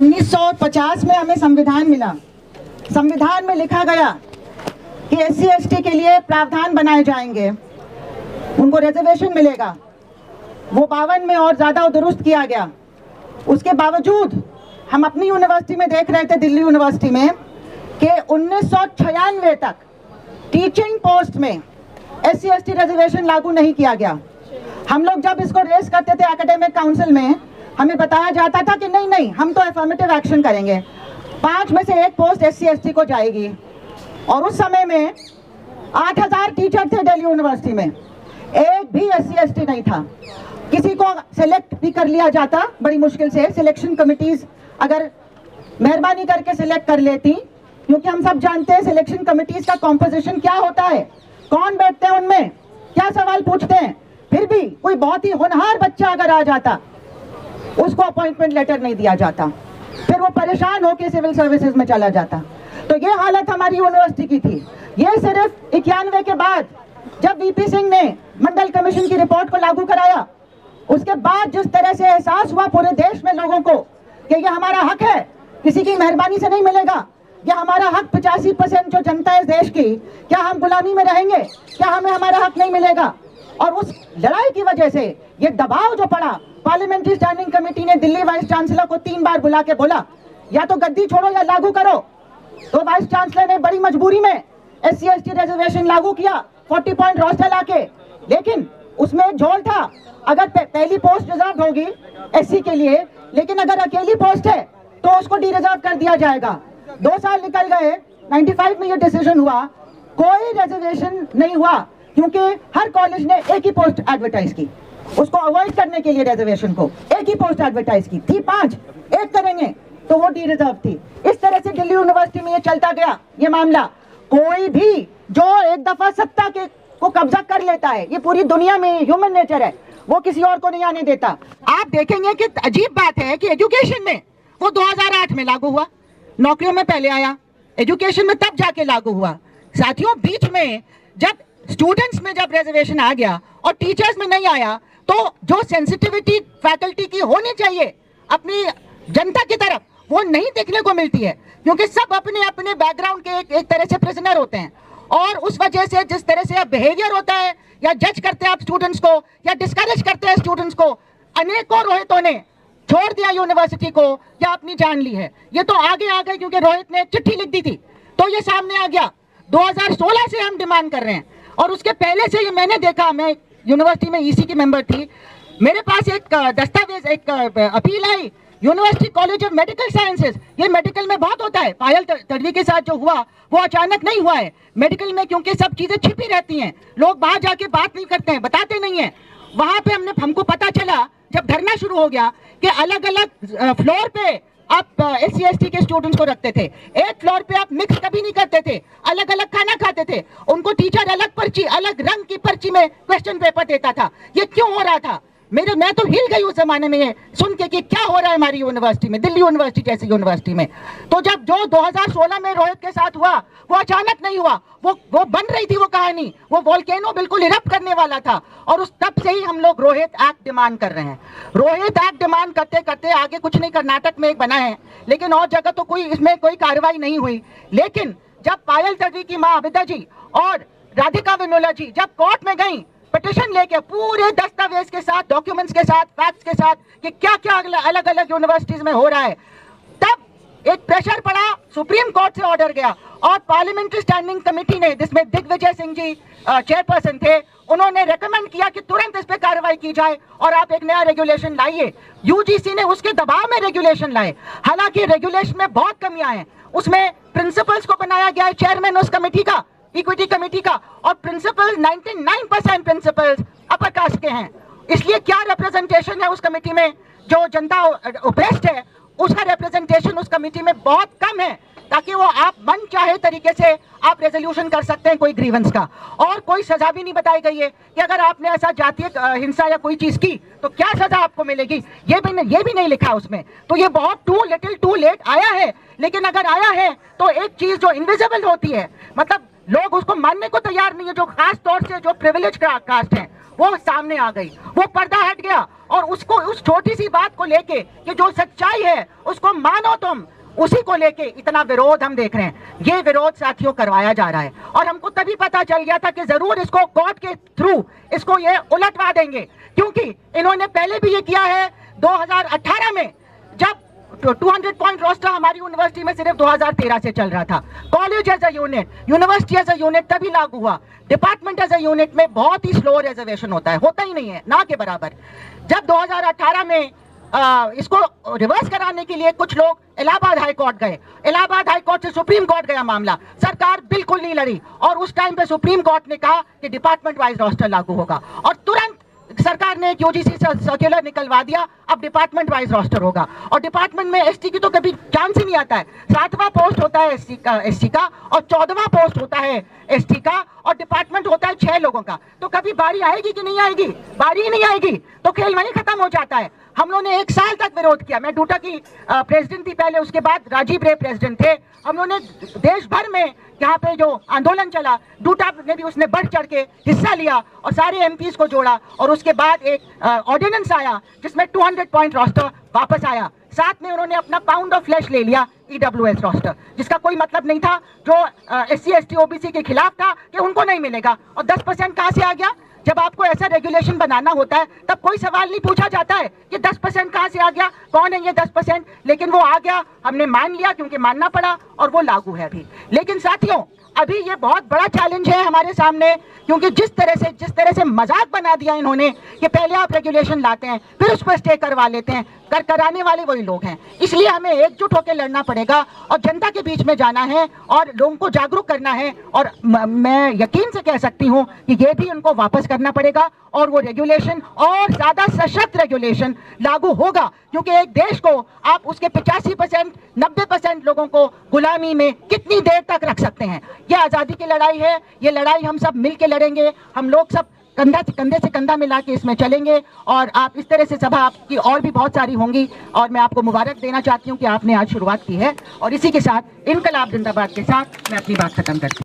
1950 में हमें संविधान मिला। संविधान में लिखा गया कि SC ST के लिए प्रावधान बनाए जाएंगे, उनको रिजर्वेशन मिलेगा। वो 52 में और ज्यादा दुरुस्त किया गया। उसके बावजूद हम अपनी यूनिवर्सिटी में देख रहे थे, दिल्ली यूनिवर्सिटी में, कि 1996 तक टीचिंग पोस्ट में SC ST रिजर्वेशन लागू नहीं किया गया। हम लोग जब इसको रेस करते थे एकेडमिक काउंसिल में, हमें बताया जाता था कि नहीं नहीं, हम तो अफर्मेटिव एक्शन करेंगे, 5 में से 1 पोस्ट SC ST को जाएगी। और उस समय में 8000 टीचर थे दिल्ली यूनिवर्सिटी में, एक भी SC ST नहीं था। किसी को सिलेक्ट भी कर लिया जाता बड़ी मुश्किल से, सिलेक्शन कमिटीज अगर मेहरबानी करके सिलेक्ट कर लेती, क्योंकि हम सब जानते हैं सिलेक्शन कमिटीज का कॉम्पोजिशन क्या होता है, कौन बैठते हैं उनमें, क्या सवाल पूछते हैं। फिर भी कोई बहुत ही होनहार बच्चा अगर आ जाता, उसको अपॉइंटमेंट लेटर नहीं दिया जाता, फिर वो परेशान होकर सिविल सर्विसेज में चला जाता। तो ये हालत हमारी यूनिवर्सिटी की थी। ये सिर्फ 91 के बाद जब VP सिंह ने मंडल कमीशन की रिपोर्ट को लागू कराया, उसके बाद जिस तरह से एहसास हुआ पूरे देश में लोगों को कि ये हमारा हक है, किसी की मेहरबानी से नहीं मिलेगा, ये हमारा हक, 85% जो जनता है इस देश की, क्या हम गुलामी में रहेंगे, क्या हमें हमारा हक नहीं मिलेगा। और उस लड़ाई की वजह से ये दबाव जो पड़ा, पार्लियामेंट्री स्टैंडिंग कमेटी ने दिल्ली वाइस चांसलर को 3 बार बुला के बोला या तो गद्दी छोड़ो या लागू करो। तो वाइस चांसलर ने बड़ी मजबूरी में SC ST रिजर्वेशन लागू किया 40 पॉइंट रोस्टर लाके। लेकिन उसमें एक झोल था, अगर पहली पोस्ट रिजर्व होगी SC के लिए, लेकिन अगर अकेली पोस्ट है तो उसको डी रिजर्व कर दिया जाएगा। 2 साल निकल गए, 95 में ये डिसीजन हुआ, कोई रिजर्वेशन नहीं हुआ, क्योंकि हर कॉलेज ने एक ही पोस्ट एडवर्टाइज की, उसको अवॉइड करने के लिए रिजर्वेशन को एक ही पोस्ट एडवर्टाइज की थी। 5 एक करेंगे तो वो डी रिजर्व थी। इस तरह से दिल्ली यूनिवर्सिटी में ये चलता गया ये मामला। कोई भी जो एक दफा सत्ता के को कब्जा कर लेता है, ये पूरी दुनिया में ह्यूमन नेचर है, वो किसी और को नहीं आने देता। आप देखेंगे कि अजीब बात है कि एजुकेशन में वो 2008 में लागू हुआ, नौकरियों में पहले आया, एजुकेशन में तब जाके लागू हुआ। साथियों, बीच में जब स्टूडेंट्स में जब रिजर्वेशन आ गया और टीचर्स में नहीं आया, तो जो सेंसिटिविटी फैकल्टी की होनी चाहिए अपनी जनता की तरफ, वो नहीं देखने को मिलती है, क्योंकि सब अपने अपने बैकग्राउंड के एक तरह से प्रिजनर होते हैं। और उस वजह से जिस तरह से बिहेवियर होता है, या जज करते हैं आप स्टूडेंट्स को, या डिस्करेज करते हैं स्टूडेंट्स को, अनेकों रोहितों ने छोड़ दिया यूनिवर्सिटी को या अपनी जान ली है। ये तो आगे आ गए, क्योंकि रोहित ने एक चिट्ठी लिख दी थी तो ये सामने आ गया। 2016 से हम डिमांड कर रहे हैं, और उसके पहले से ये मैंने देखा, मैं यूनिवर्सिटी में EC की मेंबर थी, मेरे पास एक दस्तावेज, एक appeal I, university college of medical sciences. ये मेडिकल में बहुत होता है, पायल तड़वी के साथ जो हुआ वो अचानक नहीं हुआ है। मेडिकल में क्योंकि सब चीजें छिपी रहती हैं, लोग बाहर जाके बात नहीं करते हैं, बताते नहीं है। वहां पे हमको पता चला जब धरना शुरू हो गया कि अलग अलग फ्लोर पे आप SC ST के स्टूडेंट्स को रखते थे, एक फ्लोर पे आप मिक्स कभी नहीं करते थे, अलग अलग खाना खाते थे, उनको टीचर अलग पर्ची, अलग रंग की पर्ची में क्वेश्चन पेपर देता था। ये क्यों हो रहा था? मैं तो हिल गई उस जमाने में ये सुन के कि क्या हो रहा है हमारी यूनिवर्सिटी में, दिल्ली यूनिवर्सिटी जैसी यूनिवर्सिटी में। तो जब जो 2016 में रोहित के साथ हुआ, वो अचानक नहीं हुआ, वो बन रही थी वो कहानी, वो वोल्केनो बिल्कुल इरप्ट करने वाला था। और उस तब से ही हम लोग रोहित एक्ट डिमांड कर रहे हैं। रोहित एक्ट डिमांड करते करते आगे कुछ नहीं, कर्नाटक में एक बना है, लेकिन और जगह तो कोई इसमें कोई कार्रवाई नहीं हुई। लेकिन जब पायल तड़वी की माँ अबिदा जी और राधिका विनोला जी जब कोर्ट में गई पिटिशन लेके, पूरे दस्तावेज के साथ, डॉक्यूमेंट्स के साथ, फैक्ट्स के साथ कि क्या क्या अलग अलग यूनिवर्सिटीज में हो रहा है, तब एक प्रेशर पड़ा, सुप्रीम कोर्ट से ऑर्डर गया, और पार्लियामेंट्री स्टैंडिंग कमेटी ने, जिसमें दिग्विजय सिंह जी चेयरपर्सन थे, उन्होंने रेकमेंड किया कि तुरंत इस पे कार्रवाई की जाए और आप एक नया रेगुलेशन लाइए। UGC ने उसके दबाव में रेगुलेशन लाए। हालांकि रेगुलेशन में बहुत कमियां हैं, उसमें प्रिंसिपल्स को बनाया गया है चेयरमैन उस कमेटी का, इक्विटी कमेटी का, और प्रिंसिपल्स 99% प्रिंसिपल्स अपर कास्ट के हैं। इसलिए क्या रिप्रेजेंटेशन है उस कमेटी में? जो जनता ओप्रेस्ड है उसका रिप्रेजेंटेशन उस कमेटी में बहुत कम है, ताकि वो आप मन चाहे तरीके से आप रेजोल्यूशन कर सकते हैं कोई ग्रीवेंस का। और कोई सजा भी नहीं बताई गई है कि अगर आपने ऐसा जातीय हिंसा या कोई चीज की तो क्या सजा आपको मिलेगी, ये भी नहीं लिखा उसमें। तो ये बहुत टू लिटिल टू लेट आया है। लेकिन अगर आया है तो एक चीज जो इनविजिबल होती है, मतलब लोग उसको मानने को तैयार नहीं है, जो खास तौर से जो प्रिविलेज कास्ट है वो सामने आ गई, वो पर्दा हट गया और उसको उस छोटी सी बात को लेके कि जो सच्चाई है उसको मानो तुम, उसी को लेके इतना विरोध हम देख रहे हैं। ये विरोध साथियों करवाया जा रहा है और हमको तभी पता चल गया था कि जरूर इसको कोर्ट के थ्रू इसको ये उलटवा देंगे, क्योंकि इन्होंने पहले भी ये किया है 2018 में, जब 200 पॉइंट रोस्टर हमारी यूनिवर्सिटी में सिर्फ 2013 से चल रहा था। College as a unit, university as a unit तभी लागू हुआ। डिपार्टमेंट एज अ यूनिट में बहुत ही स्लो रिजर्वेशन होता है, होता ही नहीं है, ना के बराबर। जब 2018 में इसको रिवर्स कराने के लिए कुछ लोग इलाहाबाद हाई कोर्ट गए, इलाहाबाद हाई कोर्ट से सुप्रीम कोर्ट गया मामला, सरकार बिल्कुल नहीं लड़ी और उस टाइम पे सुप्रीम कोर्ट ने कहा कि डिपार्टमेंट वाइज रोस्टर लागू होगा और तुरंत सरकार ने एक यूजीसी सर्कुलर निकलवा दिया, अब डिपार्टमेंट वाइज रोस्टर होगा। और डिपार्टमेंट में एसटी की तो कभी चांस ही नहीं आता है। 7वां पोस्ट होता है एसटी का और 14वां पोस्ट होता है एसटी का और डिपार्टमेंट होता है 6 लोगों का। तो कभी बारी आएगी कि नहीं आएगी? बारी ही नहीं आएगी तो खेल वहीं खत्म हो जाता है। हम लोगों ने 1 साल तक विरोध किया। मैं डूटा की प्रेसिडेंट थी पहले, उसके बाद राजीव रे प्रेसिडेंट थे। हम लोगों ने देश भर में यहाँ पे जो आंदोलन चला, डूटा ने भी उसने बढ़ चढ़ के हिस्सा लिया और सारे एमपीज को जोड़ा और उसके बाद एक ऑर्डिनेंस आया जिसमें 200 पॉइंट रोस्टर वापस आया। साथ में उन्होंने अपना पाउंड ऑफ फ्लैश ले लिया ईडब्ल्यूएस रोस्टर, जिसका कोई मतलब नहीं था, जो एससी एसटी ओबीसी के खिलाफ था कि उनको नहीं मिलेगा। और 10% कहाँ से आ गया? जब आपको ऐसा रेगुलेशन बनाना होता है तब कोई सवाल नहीं पूछा जाता है कि 10% कहाँ से आ गया, कौन है ये 10%, लेकिन वो आ गया, हमने मान लिया क्योंकि मानना पड़ा और वो लागू है अभी। लेकिन साथियों, अभी ये बहुत बड़ा चैलेंज है हमारे सामने, क्योंकि जिस तरह से मजाक बना दिया इन्होंने कि पहले आप रेगुलेशन लाते हैं फिर उस पर स्टे करवा लेते हैं, कराने वाले वही लोग हैं। इसलिए हमें एकजुट होकर लड़ना पड़ेगा और जनता के बीच में जाना है और लोगों को जागरूक करना है। और मैं यकीन से कह सकती हूँ कि ये भी उनको वापस करना पड़ेगा और वो रेगुलेशन और ज्यादा सशक्त रेगुलेशन लागू होगा, क्योंकि एक देश को आप उसके 85% 90% लोगों को गुलामी में कितनी देर तक रख सकते हैं? ये आजादी की लड़ाई है, ये लड़ाई हम सब मिलकर लड़ेंगे, हम लोग सब कंधे से कंधा मिला के इसमें चलेंगे। और आप इस तरह से सभा आपकी और भी बहुत सारी होंगी और मैं आपको मुबारक देना चाहती हूँ कि आपने आज शुरुआत की है। और इसी के साथ इनकलाब जिंदाबाद के साथ मैं अपनी बात खत्म करती हूँ।